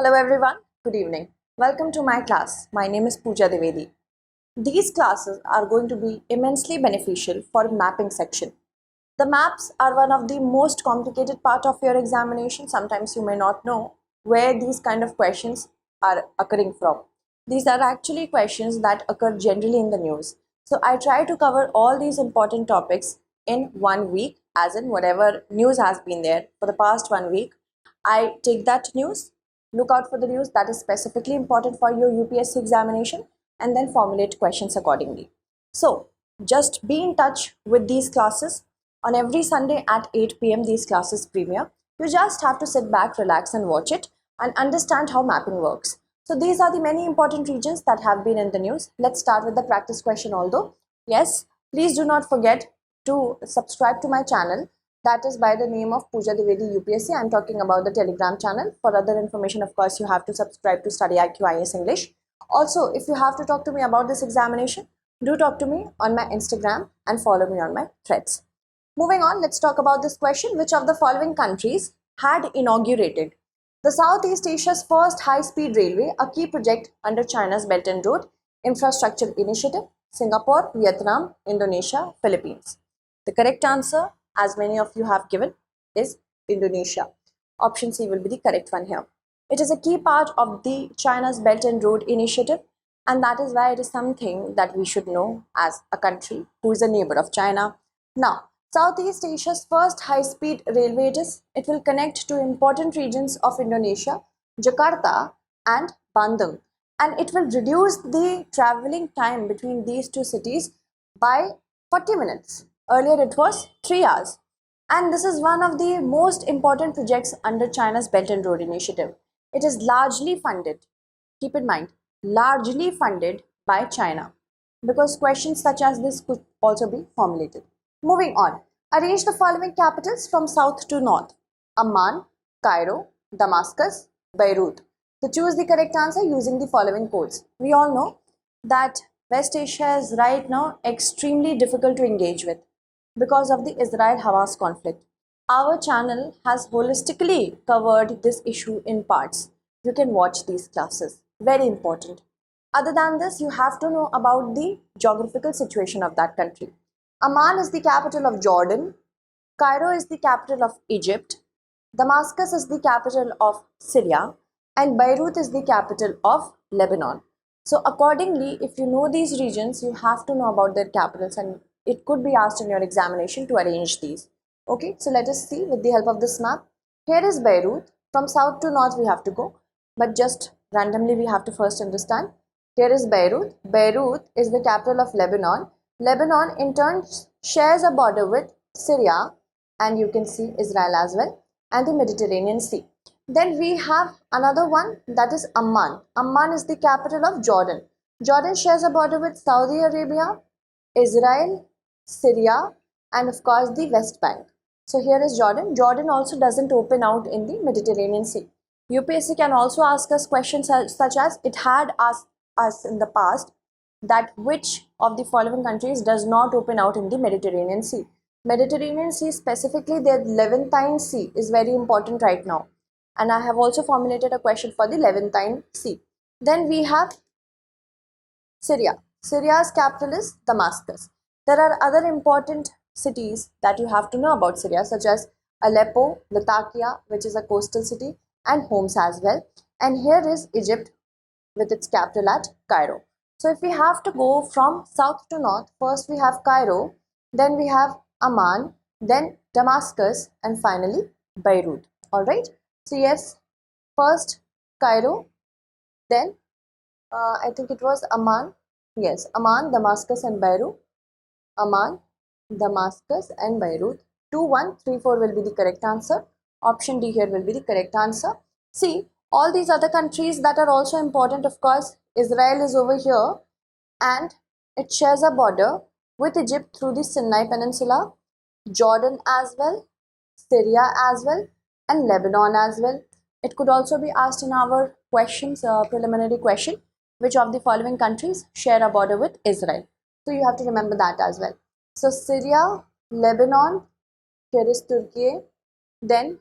Hello everyone, good evening. Welcome to my class. My name is Pooja Dwivedi. These classes are going to be immensely beneficial for mapping section. The maps are one of the most complicated part of your examination. Sometimes you may not know where these kind of questions are occurring from. These are actually questions that occur generally in the news. So I try to cover all these important topics in 1 week, as in whatever news has been there for the past 1 week. I take that news, look out for the news that is specifically important for your UPSC examination, and then formulate questions accordingly. So just be in touch with these classes. On every Sunday at 8 p.m. these classes premiere. You just have to sit back, relax and watch it and understand how mapping works. So these are the many important regions that have been in the news. Let's start with the practice question although. Yes, please do not forget to subscribe to my channel. That is by the name of Pooja Dwivedi UPSC. I'm talking about the Telegram channel. For other information, of course, you have to subscribe to studyIQ IAS English. Also, if you have to talk to me about this examination, do talk to me on my Instagram and follow me on my threads. Moving on, let's talk about this question. Which of the following countries had inaugurated the Southeast Asia's first high-speed railway, a key project under China's Belt and Road Infrastructure Initiative? Singapore, Vietnam, Indonesia, Philippines. The correct answer, as many of you have given, is Indonesia. Option C will be the correct one here. It is a key part of the China's Belt and Road Initiative, and that is why it is something that we should know as a country who is a neighbor of China. Now, Southeast Asia's first high-speed railway it will connect to important regions of Indonesia, Jakarta and Bandung, and it will reduce the traveling time between these two cities by 40 minutes. Earlier it was 3 hours. And this is one of the most important projects under China's Belt and Road Initiative. It is largely funded, keep in mind, largely funded by China, because questions such as this could also be formulated. Moving on, arrange the following capitals from south to north: Amman, Cairo, Damascus, Beirut. So choose the correct answer using the following codes. We all know that West Asia is right now extremely difficult to engage with because of the Israel-Hamas conflict. Our channel has holistically covered this issue in parts. You can watch these classes. Very important. Other than this, you have to know about the geographical situation of that country. Amman is the capital of Jordan. Cairo is the capital of Egypt. Damascus is the capital of Syria. And Beirut is the capital of Lebanon. So accordingly, if you know these regions, you have to know about their capitals, and it could be asked in your examination to arrange these. Okay, so let us see with the help of this map. Here is Beirut. From south to north we have to go, but just randomly we have to first understand. Here is Beirut. Beirut is the capital of Lebanon. Lebanon in turn shares a border with Syria, and you can see Israel as well, and the Mediterranean Sea. Then we have another one, that is Amman. Amman is the capital of Jordan. Jordan shares a border with Saudi Arabia, Israel, Syria, and of course the West Bank. So here is Jordan. Jordan also doesn't open out in the Mediterranean Sea. UPSC can also ask us questions such as, it had asked us in the past that which of the following countries does not open out in the Mediterranean Sea. Mediterranean Sea, specifically the Levantine Sea, is very important right now. And I have also formulated a question for the Levantine Sea. Then we have Syria. Syria's capital is Damascus. There are other important cities that you have to know about Syria, such as Aleppo, Latakia, which is a coastal city, and Homs as well. And here is Egypt with its capital at Cairo. So if we have to go from south to north, first we have Cairo, then we have Amman, then Damascus, and finally Beirut. Alright. So yes, first Cairo, then I think it was Amman. Yes, Amman, Damascus and Beirut. Amman, Damascus and Beirut. 2, 1, 3, 4 will be the correct answer. Option D here will be the correct answer. See, all these other countries that are also important, of course, Israel is over here and it shares a border with Egypt through the Sinai Peninsula, Jordan as well, Syria as well, and Lebanon as well. It could also be asked in our questions, preliminary question, which of the following countries share a border with Israel. So you have to remember that as well. So Syria, Lebanon, here is Turkey, then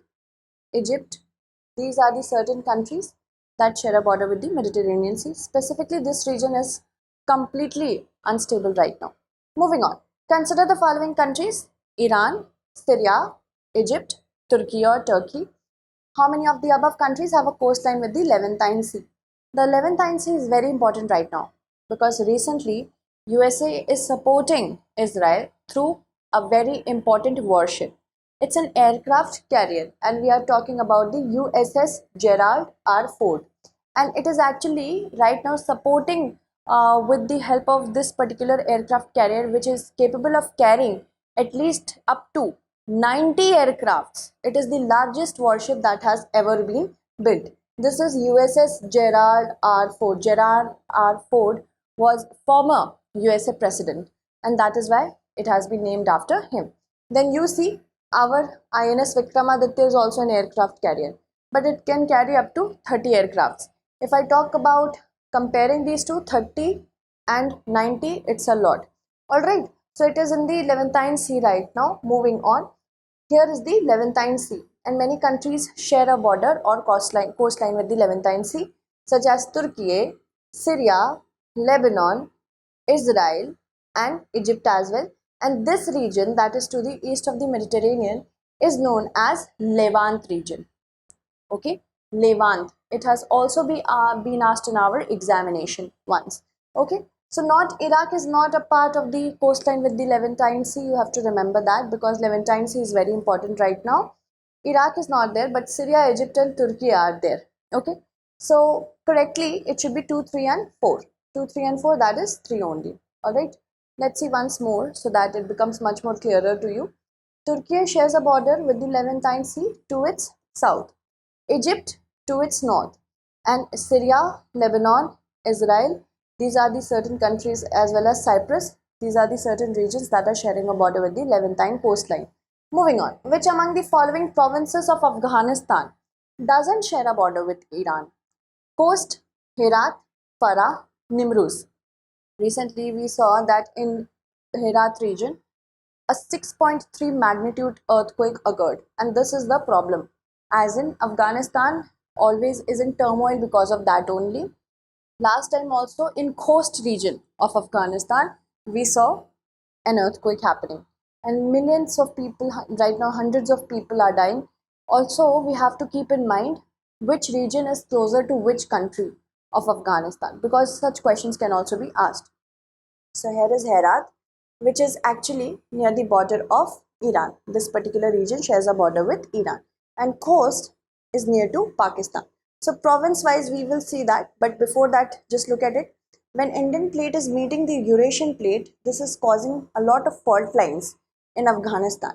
Egypt. These are the certain countries that share a border with the Mediterranean Sea. Specifically, this region is completely unstable right now. Moving on. Consider the following countries: Iran, Syria, Egypt, Turkey or Turkey. How many of the above countries have a coastline with the Levantine Sea? The Levantine Sea is very important right now because recently USA is supporting Israel through a very important warship. It's an aircraft carrier and we are talking about the USS Gerald R. Ford, and it is actually right now supporting with the help of this particular aircraft carrier, which is capable of carrying at least up to 90 aircrafts. It is the largest warship that has ever been built. This is USS Gerald R. Ford. Gerald R. Ford was former USA president, and that is why it has been named after him. Then you see our INS Vikramaditya is also an aircraft carrier, but it can carry up to 30 aircrafts. If I talk about comparing these two, 30 and 90, it's a lot. Alright, so it is in the Levantine Sea right now. Moving on, here is the Levantine Sea, and many countries share a border or coastline with the Levantine Sea, such as Turkey, Syria, Lebanon, Israel, and Egypt as well. And this region that is to the east of the Mediterranean is known as Levant region. Okay, Levant. It has also been asked in our examination once. Okay, so not Iraq is not a part of the coastline with the Levantine Sea. You have to remember that because Levantine Sea is very important right now. Iraq is not there, but Syria, Egypt, and Turkey are there. Okay, so correctly it should be 2, 3, and 4. 2, 3, and 4, that is 3 only. Alright, let's see once more so that it becomes much more clearer to you. Turkey shares a border with the Levantine Sea to its south, Egypt to its north, and Syria, Lebanon, Israel. These are the certain countries, as well as Cyprus. These are the certain regions that are sharing a border with the Levantine coastline. Moving on, which among the following provinces of Afghanistan doesn't share a border with Iran? Khost, Herat, Farah, Nimruz. Recently, we saw that in Herat region, a 6.3 magnitude earthquake occurred, and this is the problem. As in, Afghanistan always is in turmoil because of that only. Last time also in Khost region of Afghanistan, we saw an earthquake happening, and millions of people right now, hundreds of people are dying. Also, we have to keep in mind which region is closer to which country of Afghanistan, because such questions can also be asked. So here is Herat, which is actually near the border of Iran. This particular region shares a border with Iran, and Khost is near to Pakistan. So province wise we will see that, but before that just look at it. When Indian plate is meeting the Eurasian plate, this is causing a lot of fault lines in Afghanistan.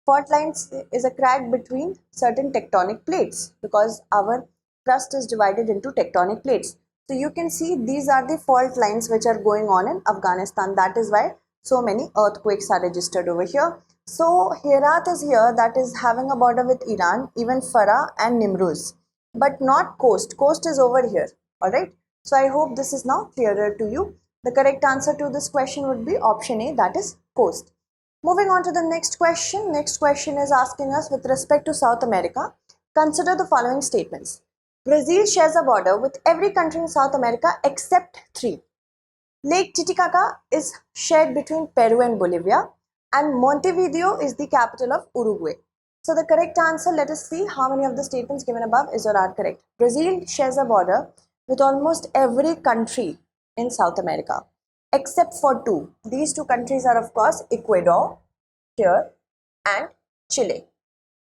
Fault lines is a crack between certain tectonic plates because our crust is divided into tectonic plates. So you can see these are the fault lines which are going on in Afghanistan. That is why so many earthquakes are registered over here. So Herat is here, that is having a border with Iran, even Farah and Nimruz, but not Khost. Khost is over here. Alright. So I hope this is now clearer to you. The correct answer to this question would be option A, that is Khost. Moving on to the next question. Next question is asking us with respect to South America. Consider the following statements. Brazil shares a border with every country in South America except 3. Lake Titicaca is shared between Peru and Bolivia, and Montevideo is the capital of Uruguay. So the correct answer, let us see how many of the statements given above is or are correct. Brazil shares a border with almost every country in South America except for 2. These 2 countries are of course Ecuador here and Chile.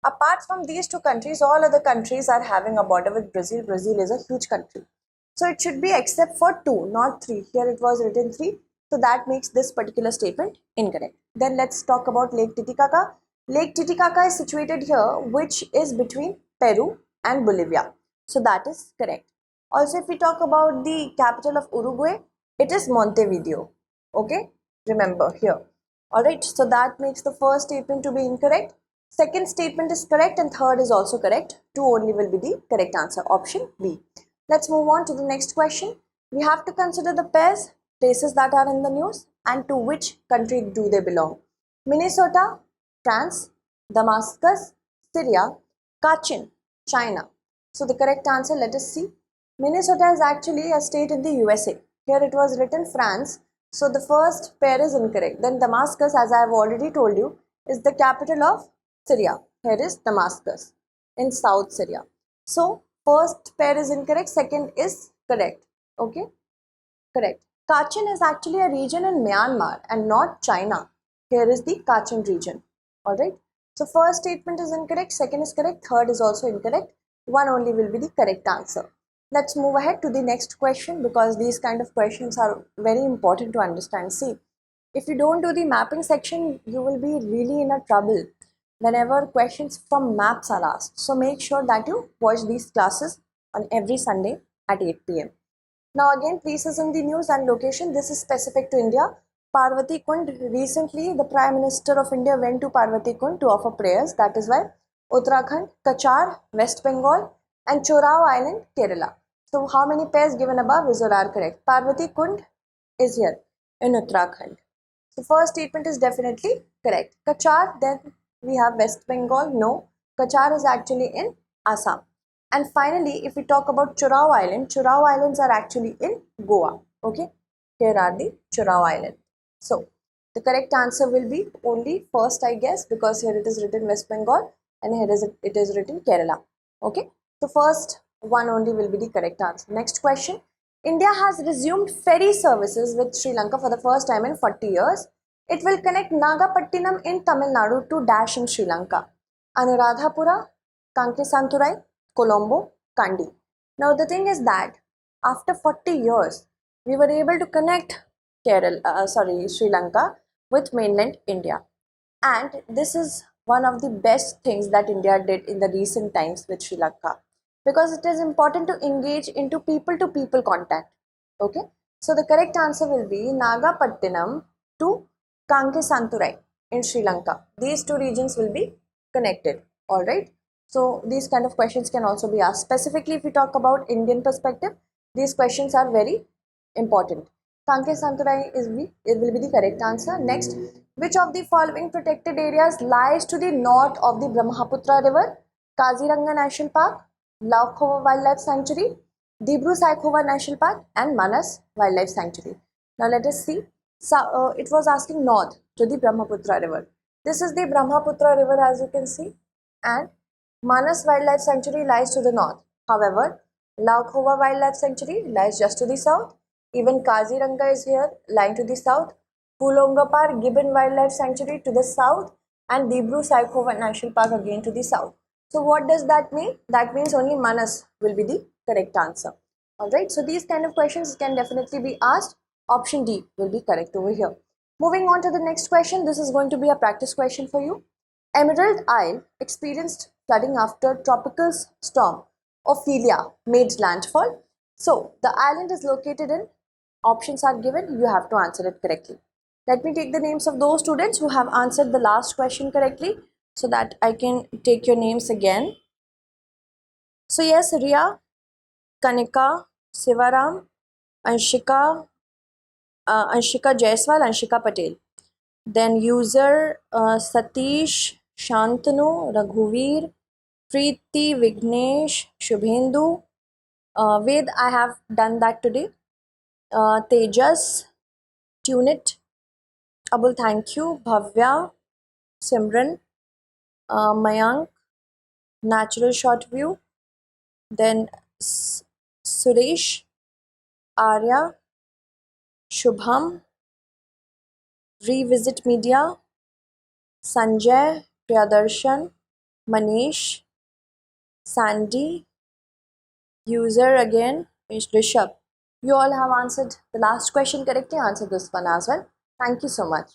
Apart from these 2 countries, all other countries are having a border with Brazil. Brazil is a huge country. So it should be except for 2, not 3. Here it was written 3. So that makes this particular statement incorrect. Then let's talk about Lake Titicaca. Lake Titicaca is situated here, which is between Peru and Bolivia. So that is correct. Also, if we talk about the capital of Uruguay, it is Montevideo. Okay, remember here. Alright, so that makes the first statement to be incorrect. Second statement is correct and third is also correct. 2 only will be the correct answer, option B. Let's move on to the next question. We have to consider the pairs, places that are in the news, and to which country do they belong. Minnesota, France; Damascus, Syria; Kachin, China. So the correct answer, let us see. Minnesota is actually a state in the USA. Here it was written France. So the first pair is incorrect. Then Damascus, as I have already told you, is the capital of Syria. Here is Damascus in South Syria. So first pair is incorrect, second is correct. Okay, correct. Kachin is actually a region in Myanmar and not China. Here is the Kachin region. Alright. So first statement is incorrect, second is correct, third is also incorrect. One only will be the correct answer. Let's move ahead to the next question because these kind of questions are very important to understand. See, if you don't do the mapping section, you will be really in a trouble whenever questions from maps are asked. So make sure that you watch these classes on every Sunday at 8 p.m. Now again, places in the news and location. This is specific to India. Parvati Kund. Recently, the Prime Minister of India went to Parvati Kund to offer prayers. That is why Uttarakhand, Kachar, West Bengal, and Chorao Island, Kerala. So how many pairs given above is or are correct? Parvati Kund is here in Uttarakhand. So first statement is definitely correct. Kachar, then we have West Bengal. No, Kachar is actually in Assam. And finally, if we talk about Chorao Island, Chorao Islands are actually in Goa. Okay, here are the Chorao Islands. So the correct answer will be only first, I guess, because here it is written West Bengal and here it is written Kerala. Okay, so first one only will be the correct answer. Next question. India has resumed ferry services with Sri Lanka for the first time in 40 years. It will connect Nagapattinam in Tamil Nadu to Dash in Sri Lanka. Anuradhapura, Kankesanturai, Colombo, Kandy. Now the thing is that after 40 years, we were able to connect Sri Lanka with mainland India. And this is one of the best things that India did in the recent times with Sri Lanka because it is important to engage into people to people contact. Okay, so the correct answer will be Nagapattinam to Kankesanturai in Sri Lanka. These two regions will be connected. All right. So these kind of questions can also be asked. Specifically, if we talk about Indian perspective, these questions are very important. Kankesanturai it will be the correct answer. Next, which of the following protected areas lies to the north of the Brahmaputra River? Kaziranga National Park, Laukhowa Wildlife Sanctuary, Dibru-Saikhowa National Park, and Manas Wildlife Sanctuary. Now let us see. So, it was asking north to the Brahmaputra River. This is the Brahmaputra River, as you can see, and Manas Wildlife Sanctuary lies to the north. However, Laukhowa Wildlife Sanctuary lies just to the south. Even Kaziranga is here, lying to the south. Pulongapar Gibbon Wildlife Sanctuary to the south, and Dibru-Saikhowa National Park again to the south. So what does that mean? That means only Manas will be the correct answer. Alright, so these kind of questions can definitely be asked. Option D will be correct over here. Moving on to the next question. This is going to be a practice question for you. Emerald Isle experienced flooding after tropical storm Ophelia made landfall. So the island is located in, options are given, you have to answer it correctly. Let me take the names of those students who have answered the last question correctly so that I can take your names again. So yes, Ria, Kanika, Sivaram, Anshika, Anshika Jaiswal, Anshika Patel. Then user Satish, Shantanu, Raghuveer, Preeti, Vignesh, Shubhendu. Ved, I have done that today. Tejas, Tunit, Abul, thank you. Bhavya, Simran, Mayank, Natural Short View. Then Suresh, Arya, Shubham, Revisit Media, Sanjay, Priyadarshan, Manish, Sandy, user again is Rishabh. You all have answered the last question correctly. Answer this one as well. Thank you so much.